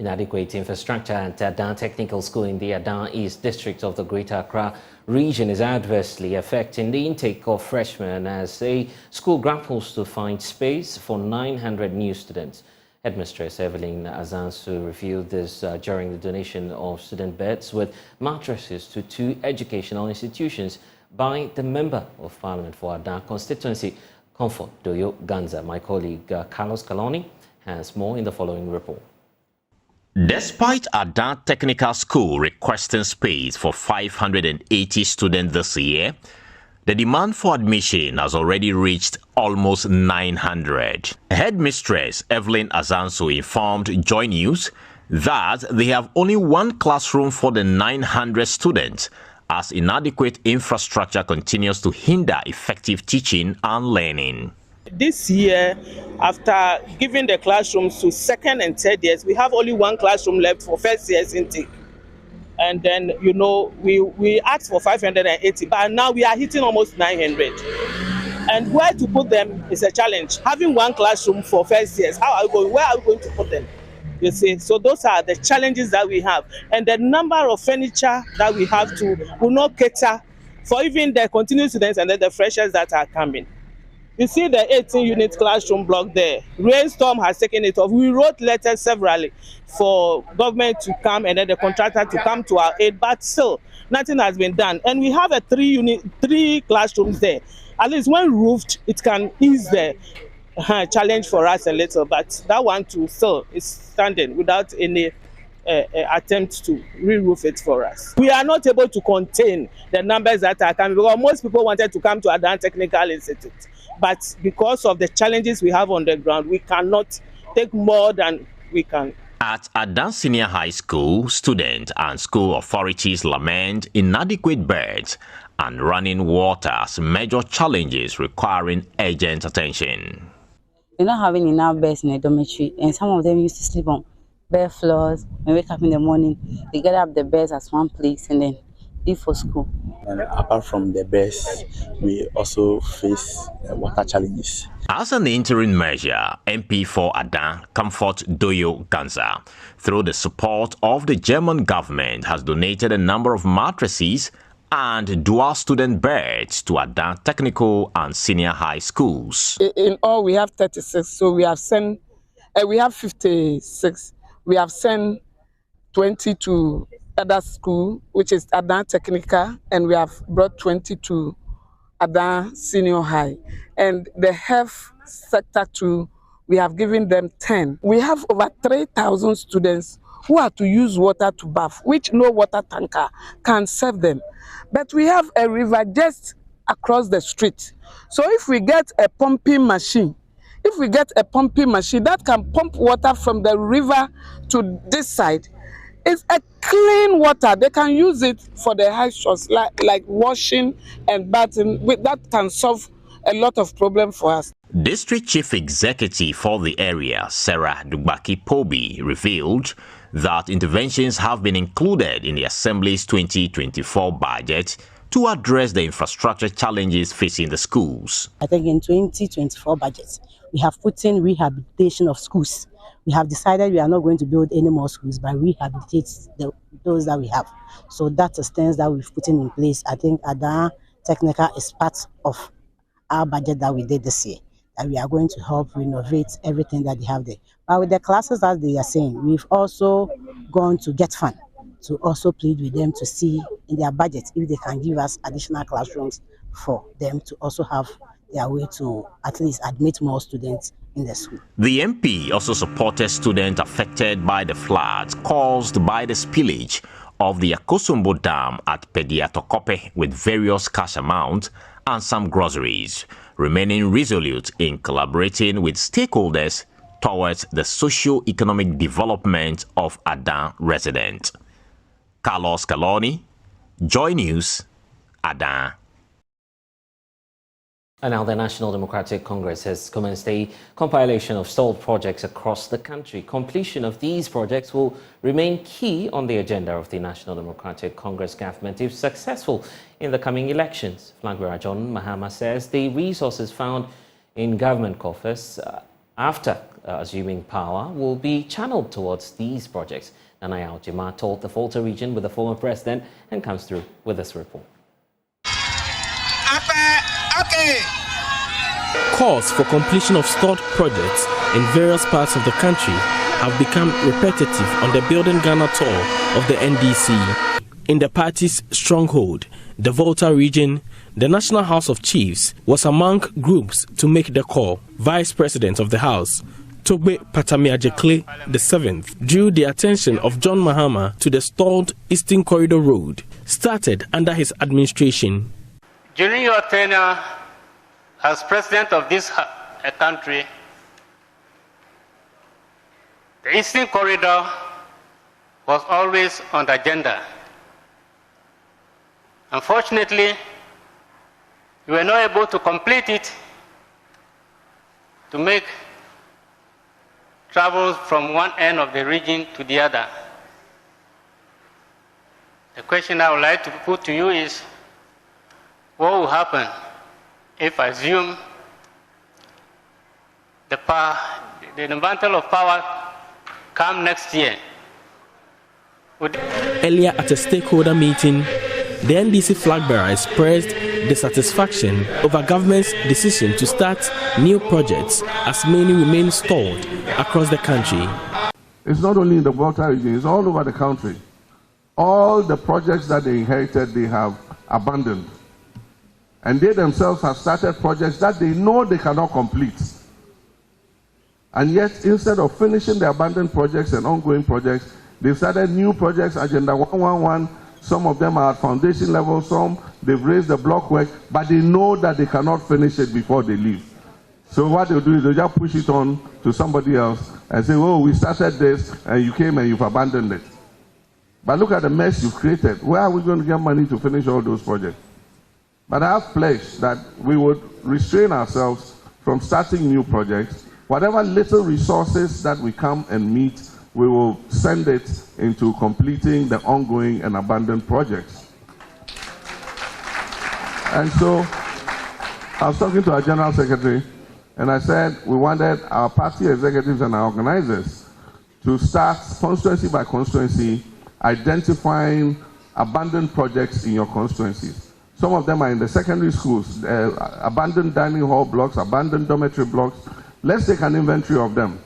Inadequate infrastructure at Adan Technical School in the Adan East District of the Greater Accra region is adversely affecting the intake of freshmen as a school grapples to find space for 900 new students. Headmistress Evelyn Azansu revealed this during the donation of student beds with mattresses to 2 educational institutions by the Member of Parliament for Adan constituency, Comfort Doyo Ganza. My colleague Carlos Caloni has more in the following report. Despite Adan Technical School requesting space for 580 students this year, the demand for admission has already reached almost 900. Headmistress Evelyn Azansu informed Joy News that they have only 1 classroom for the 900 students, as inadequate infrastructure continues to hinder effective teaching and learning. This year, after giving the classrooms to 2nd and 3rd years, we have only 1 classroom left for 1st year's intake. And then, we asked for 580, but now we are hitting almost 900. And where to put them is a challenge. Having 1 classroom for 1st years, where are we going to put them? You see, so those are the challenges that we have. And the number of furniture that we have will not cater for even the continuing students and then the freshers that are coming. You see the 18-unit classroom block there. Rainstorm has taken it off. We wrote letters severally for government to come and then the contractor to come to our aid, but still nothing has been done. And we have a 3 classrooms there. At least when roofed, it can ease the challenge for us a little, but that one too still is standing without any attempt to re-roof it for us. We are not able to contain the numbers that are coming because most people wanted to come to Adan Technical Institute. But because of the challenges we have on the ground, we cannot take more than we can. At Adan Senior High School, students and school authorities lament inadequate beds and running water as major challenges requiring urgent attention. We're not having enough beds in the dormitory, and some of them used to sleep on bare floors. When we wake up in the morning, they gather up the beds at one place and then leave for school. And apart from the beds, we also face water challenges. As an interim measure, MP for Adan, Comfort Doyo Ganza, through the support of the German government, has donated a number of mattresses and dual student beds to Adan Technical and Senior High Schools. In all, we have 36, so we have sent, we have 56. We have sent 20 to other school, which is Adan Technical, and we have brought 20 to Adan Senior High. And the health sector too, we have given them 10. We have over 3,000 students who are to use water to bath, which no water tanker can serve them. But we have a river just across the street. So if we get a pumping machine, that can pump water from the river to this side, it's a clean water. They can use it for the high shores, like washing and bathing. That can solve a lot of problems for us. District Chief Executive for the area, Sarah Dugbaki Pobi, revealed that interventions have been included in the Assembly's 2024 budget to address the infrastructure challenges facing the schools. I think in 2024 budget, we have put in rehabilitation of schools. We have decided we are not going to build any more schools, but rehabilitate those that we have. So that's the stance that we've put in place. I think Adan Technical is part of our budget that we did this year, that we are going to help renovate everything that they have there. But with the classes that they are saying, we've also gone to Get Fund to also plead with them to see in their budget if they can give us additional classrooms for them to also have their way to at least admit more students in the school. The MP also supported students affected by the floods caused by the spillage of the Akosombo Dam at Pediatokope with various cash amounts and some groceries, remaining resolute in collaborating with stakeholders towards the socio-economic development of Adan residents. Carlos Caloni, Joy News, Adan. And now the National Democratic Congress has commenced a compilation of stalled projects across the country. Completion of these projects will remain key on the agenda of the National Democratic Congress government if successful in the coming elections. Flag bearer John Mahama says the resources found in government coffers after assuming power will be channeled towards these projects. Nanaya Ojima told the Volta region with the former president and comes through with this report. Calls for completion of stalled projects in various parts of the country have become repetitive on the Building Ghana tour of the NDC. In the party's stronghold, the Volta region, the National House of Chiefs was among groups to make the call. Vice President of the House, Togbe Patamiajekle VII, drew the attention of John Mahama to the stalled Eastern Corridor Road, started under his administration. During your tenure as president of this country, the Eastern Corridor was always on the agenda. Unfortunately, we were not able to complete it to make travels from one end of the region to the other. The question I would like to put to you is, what will happen if I assume the mantle of power come next year? Earlier at a stakeholder meeting, the NDC flag bearer expressed dissatisfaction over government's decision to start new projects as many remain stalled across the country. It's not only in the Volta region, it's all over the country. All the projects that they inherited, they have abandoned. And they themselves have started projects that they know they cannot complete. And yet, instead of finishing the abandoned projects and ongoing projects, they've started new projects, Agenda 111. Some of them are at foundation level, some they've raised the block work, but they know that they cannot finish it before they leave. So what they'll do is they'll just push it on to somebody else and say, oh, we started this and you came and you've abandoned it. But look at the mess you've created. Where are we going to get money to finish all those projects? But I have pledged that we would restrain ourselves from starting new projects. Whatever little resources that we come and meet, we will send it into completing the ongoing and abandoned projects. And so I was talking to our General Secretary, and I said we wanted our party executives and our organizers to start constituency by constituency identifying abandoned projects in your constituencies. Some of them are in the secondary schools, abandoned dining hall blocks, abandoned dormitory blocks. Let's take an inventory of them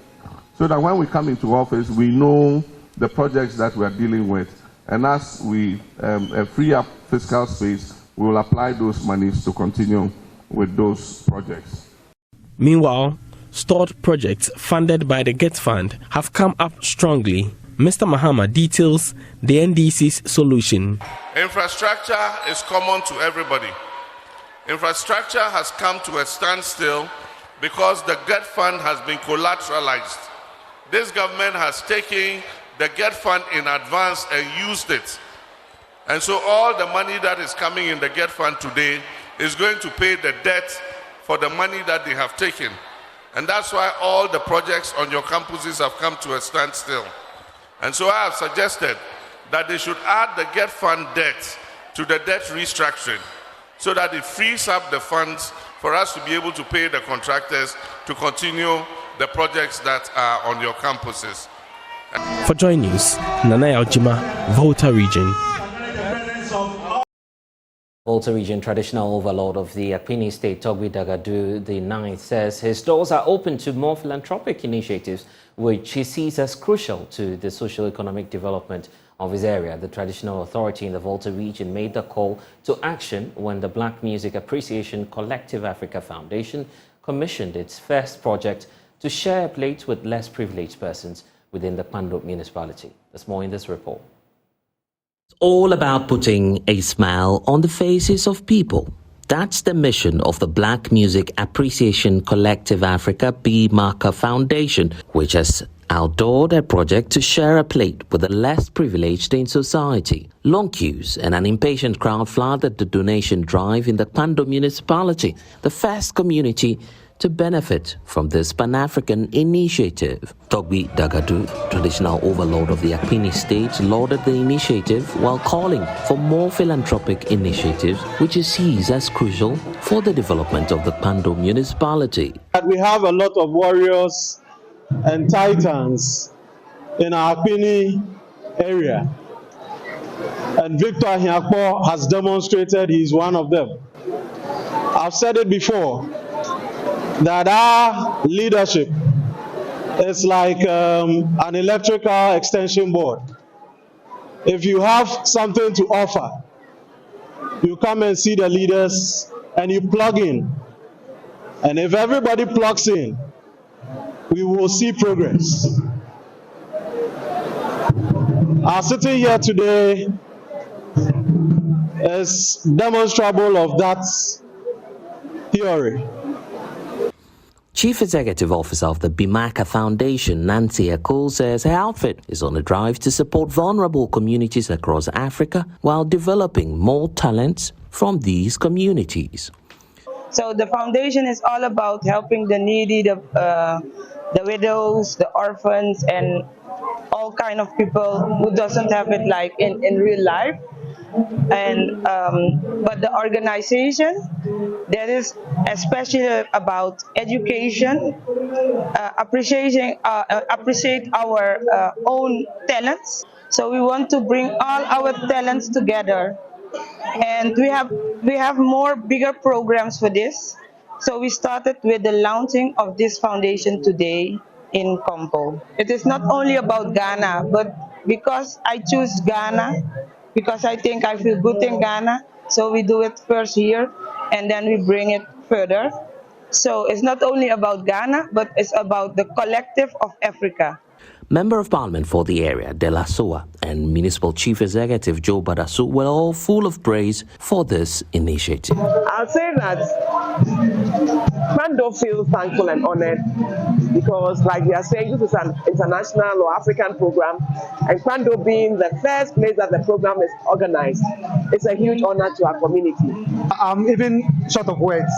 so that when we come into office, we know the projects that we are dealing with. And as we free up fiscal space, we will apply those monies to continue with those projects. Meanwhile, stalled projects funded by the GET Fund have come up strongly. Mr. Mahama details the NDC's solution. Infrastructure is common to everybody. Infrastructure has come to a standstill because the GET Fund has been collateralized. This government has taken the GET Fund in advance and used it. And so all the money that is coming in the GET Fund today is going to pay the debt for the money that they have taken. And that's why all the projects on your campuses have come to a standstill. And so I have suggested that they should add the GET Fund debt to the debt restructuring so that it frees up the funds for us to be able to pay the contractors to continue the projects that are on your campuses. For Joy News, Nanaya Ojima, Volta Region. Volta Region traditional overlord of the Akpini State, Togbe Dagadu IX, says his doors are open to more philanthropic initiatives, which he sees as crucial to the socio-economic development of his area. The traditional authority in the Volta region made the call to action when the Black Music Appreciation Collective Africa Foundation commissioned its first project to share a plate with less privileged persons within the Pando municipality. There's more in this report. It's all about putting a smile on the faces of people. That's the mission of the Black Music Appreciation Collective Africa B-Marker Foundation, which has outdoored a project to share a plate with the less privileged in society. Long queues and an impatient crowd flooded the donation drive in the Pando municipality, the first community to benefit from this Pan-African initiative. Togbi Dagadu, traditional overlord of the Akpini state, lauded the initiative while calling for more philanthropic initiatives, which he sees as crucial for the development of the Kpando municipality. We have a lot of warriors and titans in our Akpini area, and Victor Ahiakpo has demonstrated he's one of them. I've said it before that our leadership is like an electrical extension board. If you have something to offer, you come and see the leaders and you plug in. And if everybody plugs in, we will see progress. Our sitting here today is demonstrable of that theory. Chief Executive Officer of the Bimaka Foundation, Nancy Eko, says her outfit is on a drive to support vulnerable communities across Africa while developing more talents from these communities. So the foundation is all about helping the needy, the widows, the orphans, and all kind of people who doesn't have it like in real life. And but the organization that is especially about education, appreciate our own talents. So we want to bring all our talents together, and we have more bigger programs for this. So we started with the launching of this foundation today in Kompo. It is not only about Ghana, but because I choose Ghana, because I think I feel good in Ghana, so we do it first here, and then we bring it further. So it's not only about Ghana, but it's about the collective of Africa. Member of Parliament for the area, De La Soa, and Municipal Chief Executive Joe Badasu were all full of praise for this initiative. I'll say that Kpando feels thankful and honored because, like we are saying, this is an international or African program, and Kpando being the first place that the program is organized, it's a huge honor to our community. I'm even short of words.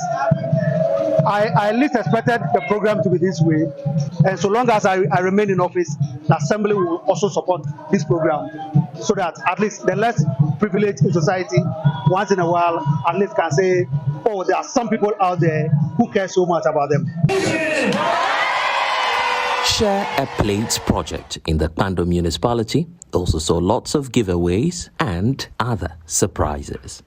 I at least expected the program to be this way, and so long as I remain in office, the Assembly will also support this program, so that at least the less privileged in society, once in a while, at least can say, oh, there are some people out there who care so much about them. Share a Plate project in the Kpando municipality also saw lots of giveaways and other surprises.